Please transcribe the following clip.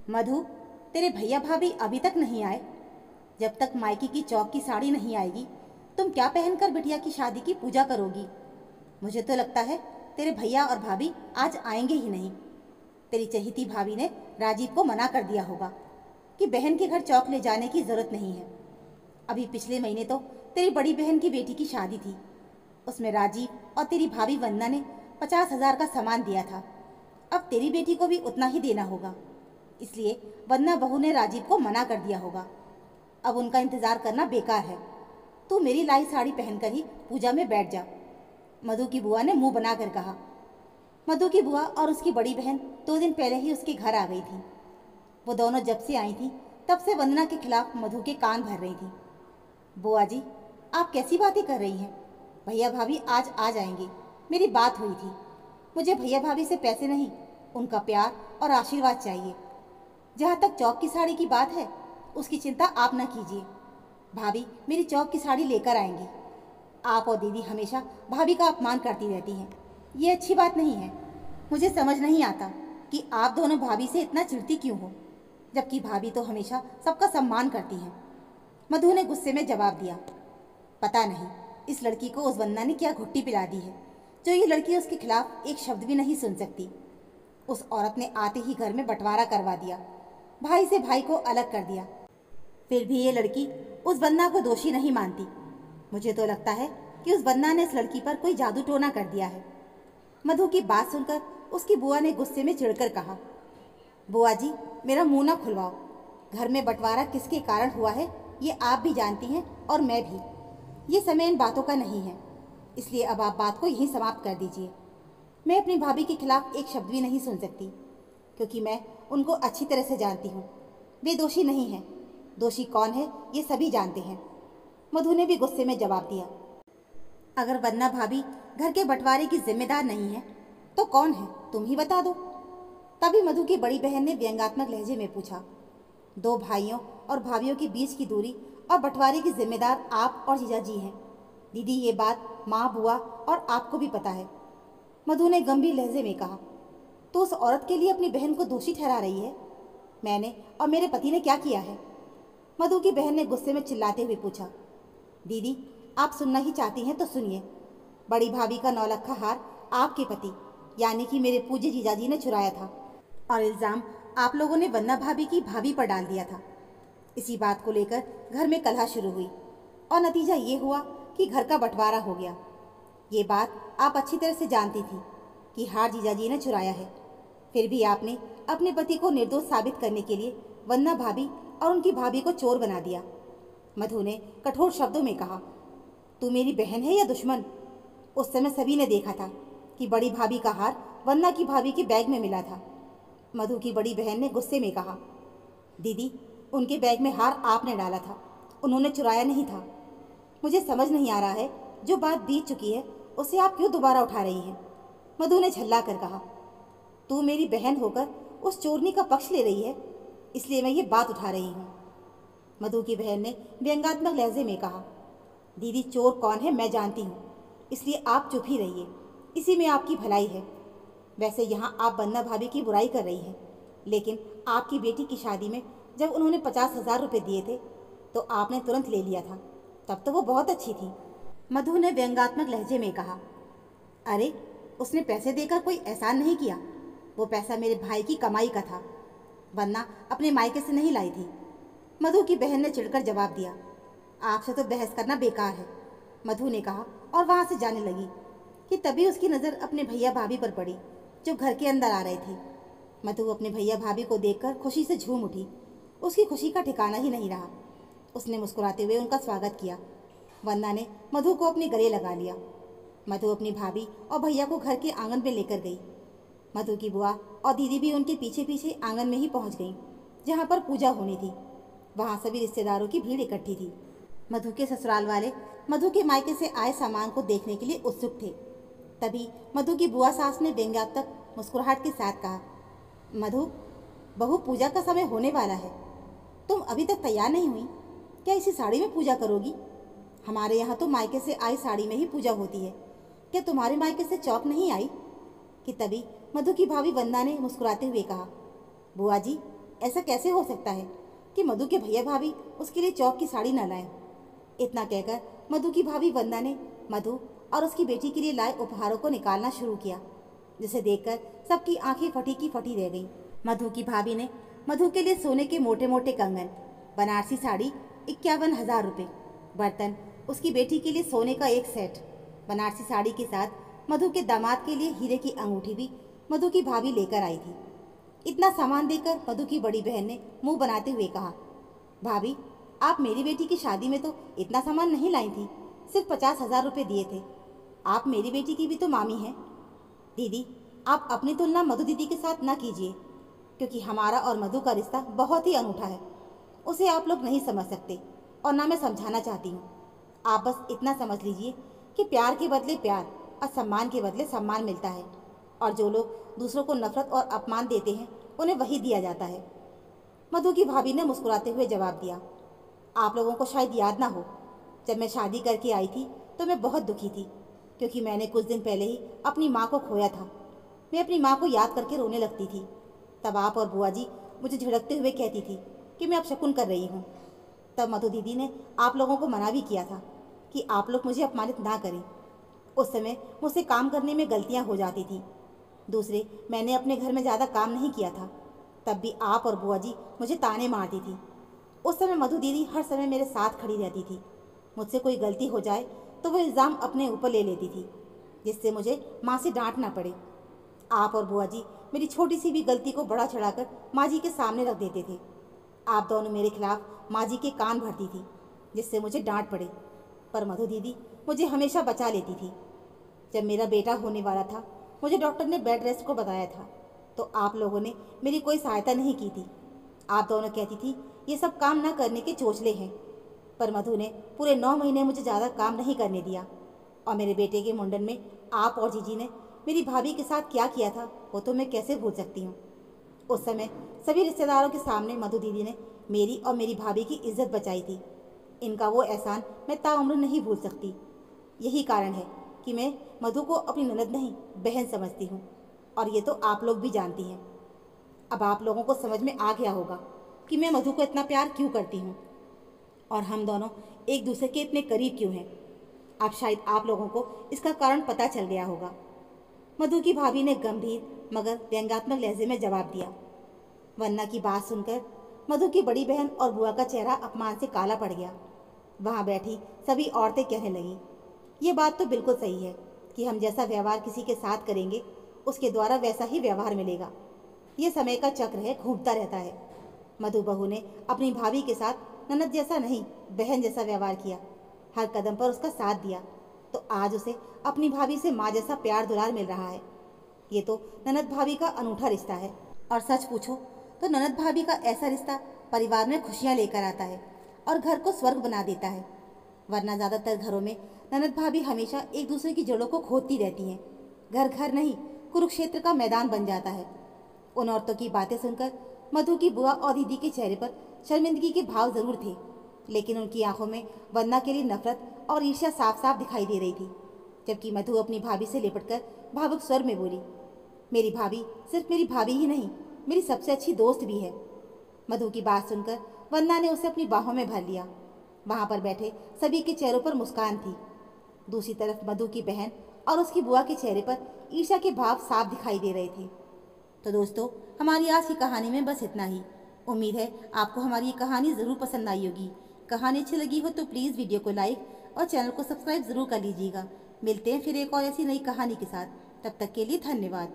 मधु, तेरे भैया भाभी अभी तक नहीं आए। जब तक मायके की चौक की साड़ी नहीं आएगी, तुम क्या पहनकर बिटिया की शादी की पूजा करोगी? मुझे तो लगता है तेरे भैया और भाभी आज आएंगे ही नहीं। तेरी चहेती भाभी ने राजीव को मना कर दिया होगा कि बहन के घर चौक ले जाने की जरूरत नहीं है। अभी पिछले महीने तो तेरी बड़ी बहन की बेटी की शादी थी। उसमें राजीव और तेरी भाभी वंदना ने 50,000 का सामान दिया था। अब तेरी बेटी को भी उतना ही देना होगा, इसलिए वंदना बहू ने राजीव को मना कर दिया होगा। अब उनका इंतजार करना बेकार है। तू मेरी लाई साड़ी पहनकर ही पूजा में बैठ जा। मधु की बुआ ने मुंह बनाकर कहा। मधु की बुआ और उसकी बड़ी बहन 2 दिन पहले ही उसके घर आ गई थी। वो दोनों जब से आई थी तब से वंदना के खिलाफ मधु के कान भर रही थी। बुआ जी, आप कैसी बातें कर रही हैं? भैया भाभी आज आ जाएंगे। मेरी बात हुई थी। मुझे भैया भाभी से पैसे नहीं, उनका प्यार और आशीर्वाद चाहिए। जहाँ तक चौक की साड़ी की बात है, उसकी चिंता आप न कीजिए। भाभी मेरी चौक की साड़ी लेकर आएंगी। आप और दीदी हमेशा भाभी का अपमान करती रहती हैं। ये अच्छी बात नहीं है। मुझे समझ नहीं आता कि आप दोनों भाभी से इतना चिढ़ती क्यों हो, जबकि भाभी तो हमेशा सबका सम्मान करती हैं। मधु ने गुस्से में जवाब दिया। पता नहीं इस लड़की को उस वंदना ने क्या घुट्टी पिला दी है, जो ये लड़की उसके खिलाफ एक शब्द भी नहीं सुन सकती। उस औरत ने आते ही घर में बंटवारा करवा दिया, भाई से भाई को अलग कर दिया। फिर भी ये लड़की उस वंदना को दोषी नहीं मानती। मुझे तो लगता है कि उस वंदना ने इस लड़की पर कोई जादू टोना कर दिया है। मधु की बात सुनकर उसकी बुआ ने गुस्से में चिढ़कर कहा। बुआ जी, मेरा मुंह ना खुलवाओ। घर में बंटवारा किसके कारण हुआ है ये आप भी जानती हैं और मैं भी। ये समय इन बातों का नहीं है, इसलिए अब आप बात को यहीं समाप्त कर दीजिए। मैं अपनी भाभी के खिलाफ एक शब्द भी नहीं सुन सकती, क्योंकि मैं उनको अच्छी तरह से जानती हूँ। वे दोषी नहीं हैं। दोषी कौन है ये सभी जानते हैं। मधु ने भी गुस्से में जवाब दिया। अगर वंदना भाभी घर के बंटवारे की जिम्मेदार नहीं है तो कौन है, तुम ही बता दो। तभी मधु की बड़ी बहन ने व्यंग्यात्मक लहजे में पूछा। 2 भाइयों और भाभियों के बीच की दूरी और बंटवारे की जिम्मेदार आप और जीजा जी हैं। दीदी, ये बात माँ, बुआ और आपको भी पता है। मधु ने गंभीर लहजे में कहा। तो उस औरत के लिए अपनी बहन को दोषी ठहरा रही है। मैंने और मेरे पति ने क्या किया है? मधु की बहन ने गुस्से में चिल्लाते हुए पूछा। दीदी, आप सुनना ही चाहती हैं तो सुनिए। बड़ी भाभी का 9 लाख का हार आपके पति यानी कि मेरे पूज्य जीजाजी ने चुराया था, और इल्ज़ाम आप लोगों ने वंदना भाभी की भाभी पर डाल दिया था। इसी बात को लेकर घर में कलह शुरू हुई और नतीजा ये हुआ कि घर का बंटवारा हो गया। ये बात आप अच्छी तरह से जानती थी कि हार जीजाजी ने चुराया है। फिर भी आपने अपने पति को निर्दोष साबित करने के लिए वंदना भाभी और उनकी भाभी को चोर बना दिया। मधु ने कठोर शब्दों में कहा। तू मेरी बहन है या दुश्मन? उस समय सभी ने देखा था कि बड़ी भाभी का हार वंदना की भाभी के बैग में मिला था। मधु की बड़ी बहन ने गुस्से में कहा। दीदी, उनके बैग में हार आपने डाला था, उन्होंने चुराया नहीं था। मुझे समझ नहीं आ रहा है, जो बात बीत चुकी है उसे आप क्यों दोबारा उठा रही हैं? मधु ने झल्ला कर कहा। तू मेरी बहन होकर उस चोरनी का पक्ष ले रही है, इसलिए मैं ये बात उठा रही हूँ। मधु की बहन ने व्यंग्यात्मक लहजे में कहा। दीदी, चोर कौन है मैं जानती हूँ, इसलिए आप चुप ही रहिए। इसी में आपकी भलाई है। वैसे यहाँ आप वंदना भाभी की बुराई कर रही हैं, लेकिन आपकी बेटी की शादी में जब उन्होंने 50,000 रुपये दिए थे तो आपने तुरंत ले लिया था। तब तो वो बहुत अच्छी थी। मधु ने व्यंग्यात्मक लहजे में कहा। अरे, उसने पैसे देकर कोई एहसान नहीं किया। वो पैसा मेरे भाई की कमाई का था, वरना अपने मायके से नहीं लाई थी। मधु की बहन ने चिढ़कर जवाब दिया। आपसे तो बहस करना बेकार है, मधु ने कहा और वहाँ से जाने लगी कि तभी उसकी नज़र अपने भैया भाभी पर पड़ी, जो घर के अंदर आ रहे थे। मधु अपने भैया भाभी को देखकर खुशी से झूम उठी। उसकी खुशी का ठिकाना ही नहीं रहा। उसने मुस्कुराते हुए उनका स्वागत किया। वंदना ने मधु को अपने गले लगा लिया। मधु अपनी भाभी और भैया को घर के आंगन में लेकर गई। मधु की बुआ और दीदी भी उनके पीछे पीछे आंगन में ही पहुंच गईं, जहां पर पूजा होनी थी। वहां सभी रिश्तेदारों की भीड़ इकट्ठी थी। मधु के ससुराल वाले मधु के मायके से आए सामान को देखने के लिए उत्सुक थे। तभी मधु की बुआ सास ने व्यंग्यात्मक मुस्कुराहट के साथ कहा। मधु, बहू, पूजा का समय होने वाला है। तुम अभी तक तैयार नहीं हुई क्या? इसी साड़ी में पूजा करोगी? हमारे यहाँ तो मायके से आई साड़ी में ही पूजा होती है। क्या तुम्हारे मायके से चौक नहीं आई? कि तभी मधु की भाभी वंदना ने मुस्कुराते हुए कहा। बुआ जी, ऐसा कैसे हो सकता है कि मधु के भैया भाभी उसके लिए चौक की साड़ी न लाएं। इतना कहकर मधु की भाभी वंदना ने मधु और उसकी बेटी के लिए लाए उपहारों को निकालना शुरू किया, जिसे देखकर सबकी आंखें फटी की फटी रह गईं। मधु की भाभी ने मधु के लिए सोने के मोटे मोटे कंगन, बनारसी साड़ी 51,000 रुपये, बर्तन, उसकी बेटी के लिए सोने का एक सेट, बनारसी साड़ी के साथ मधु के दामाद के लिए हीरे की अंगूठी भी मधु की भाभी लेकर आई थी। इतना सामान देकर मधु की बड़ी बहन ने मुंह बनाते हुए कहा, भाभी आप मेरी बेटी की शादी में तो इतना सामान नहीं लाई थी, सिर्फ 50,000 रुपये दिए थे। आप मेरी बेटी की भी तो मामी हैं। दीदी आप अपनी तुलना मधु दीदी के साथ ना कीजिए, क्योंकि हमारा और मधु का रिश्ता बहुत ही अनूठा है। उसे आप लोग नहीं समझ सकते और ना मैं समझाना चाहती हूँ। आप बस इतना समझ लीजिए कि प्यार के बदले प्यार और सम्मान के बदले सम्मान मिलता है, और जो लोग दूसरों को नफरत और अपमान देते हैं उन्हें वही दिया जाता है। मधु की भाभी ने मुस्कुराते हुए जवाब दिया, आप लोगों को शायद याद ना हो, जब मैं शादी करके आई थी तो मैं बहुत दुखी थी, क्योंकि मैंने कुछ दिन पहले ही अपनी माँ को खोया था। मैं अपनी माँ को याद करके रोने लगती थी। तब आप और बुआ जी मुझे झिड़कते हुए कहती थी कि मैं अपशकुन कर रही हूँ। तब मधु दीदी ने आप लोगों को मना भी किया था कि आप लोग मुझे अपमानित ना करें। उस समय मुझसे काम करने में गलतियाँ हो जाती थी। दूसरे, मैंने अपने घर में ज़्यादा काम नहीं किया था, तब भी आप और बुआ जी मुझे ताने मारती थी। उस समय मधु दीदी हर समय मेरे साथ खड़ी रहती थी। मुझसे कोई गलती हो जाए तो वो इल्ज़ाम अपने ऊपर ले लेती थी, जिससे मुझे माँ से डांट ना पड़े। आप और बुआ जी मेरी छोटी सी भी गलती को बड़ा चढ़ाकर माँ जी के सामने रख देते थे। आप दोनों मेरे खिलाफ माँ जी के कान भरती थी, जिससे मुझे डांट पड़े, पर मधु दीदी मुझे हमेशा बचा लेती थी। जब मेरा बेटा होने वाला था, मुझे डॉक्टर ने बेड रेस्ट को बताया था, तो आप लोगों ने मेरी कोई सहायता नहीं की थी। आप दोनों कहती थी ये सब काम ना करने के चोचले हैं, पर मधु ने पूरे 9 महीने मुझे ज़्यादा काम नहीं करने दिया। और मेरे बेटे के मुंडन में आप और जीजी ने मेरी भाभी के साथ क्या किया था वो तो मैं कैसे भूल सकती हूँ। उस समय सभी रिश्तेदारों के सामने मधु दीदी ने मेरी और मेरी भाभी की इज्जत बचाई थी। इनका वो एहसान मैं ताउम्र नहीं भूल सकती। यही कारण है कि मैं मधु को अपनी ननद नहीं बहन समझती हूँ, और ये तो आप लोग भी जानती हैं। अब आप लोगों को समझ में आ गया होगा कि मैं मधु को इतना प्यार क्यों करती हूँ और हम दोनों एक दूसरे के इतने करीब क्यों हैं। अब शायद आप लोगों को इसका कारण पता चल गया होगा। मधु की भाभी ने गंभीर मगर व्यंग्यात्मक लहजे में जवाब दिया। वन्ना की बात सुनकर मधु की बड़ी बहन और बुआ का चेहरा अपमान से काला पड़ गया। वहाँ बैठी सभी औरतें कहने लगीं, ये बात तो बिल्कुल सही है कि हम जैसा व्यवहार किसी के साथ करेंगे उसके द्वारा वैसा ही व्यवहार मिलेगा। ये समय का चक्र है, घूमता रहता है। मधु बहू ने अपनी भाभी के साथ ननद जैसा नहीं बहन जैसा व्यवहार किया, हर कदम पर उसका साथ दिया, तो आज उसे अपनी भाभी से माँ जैसा प्यार दुलार मिल रहा है। ये तो ननद भाभी का अनूठा रिश्ता है, और सच पूछो तो ननद भाभी का ऐसा रिश्ता परिवार में खुशियाँ लेकर आता है और घर को स्वर्ग बना देता है। वरना ज़्यादातर घरों में ननद भाभी हमेशा एक दूसरे की जड़ों को खोदती रहती हैं। घर घर नहीं, कुरुक्षेत्र का मैदान बन जाता है। उन औरतों की बातें सुनकर मधु की बुआ और दीदी के चेहरे पर शर्मिंदगी के भाव जरूर थे, लेकिन उनकी आंखों में वंदना के लिए नफरत और ईर्ष्या साफ साफ दिखाई दे रही थी। जबकि मधु अपनी भाभी से लिपटकर भावुक स्वर में बोली, मेरी भाभी सिर्फ मेरी भाभी ही नहीं, मेरी सबसे अच्छी दोस्त भी है। मधु की बात सुनकर वंदना ने उसे अपनी बाहों में भर लिया। वहां पर बैठे सभी के चेहरों पर मुस्कान थी। दूसरी तरफ मधु की बहन और उसकी बुआ के चेहरे पर ईर्ष्या के भाव साफ दिखाई दे रहे थे। तो दोस्तों, हमारी आज की कहानी में बस इतना ही। उम्मीद है आपको हमारी ये कहानी ज़रूर पसंद आई होगी। कहानी अच्छी लगी हो तो प्लीज़ वीडियो को लाइक और चैनल को सब्सक्राइब ज़रूर कर लीजिएगा। मिलते हैं फिर एक और ऐसी नई कहानी के साथ। तब तक के लिए धन्यवाद।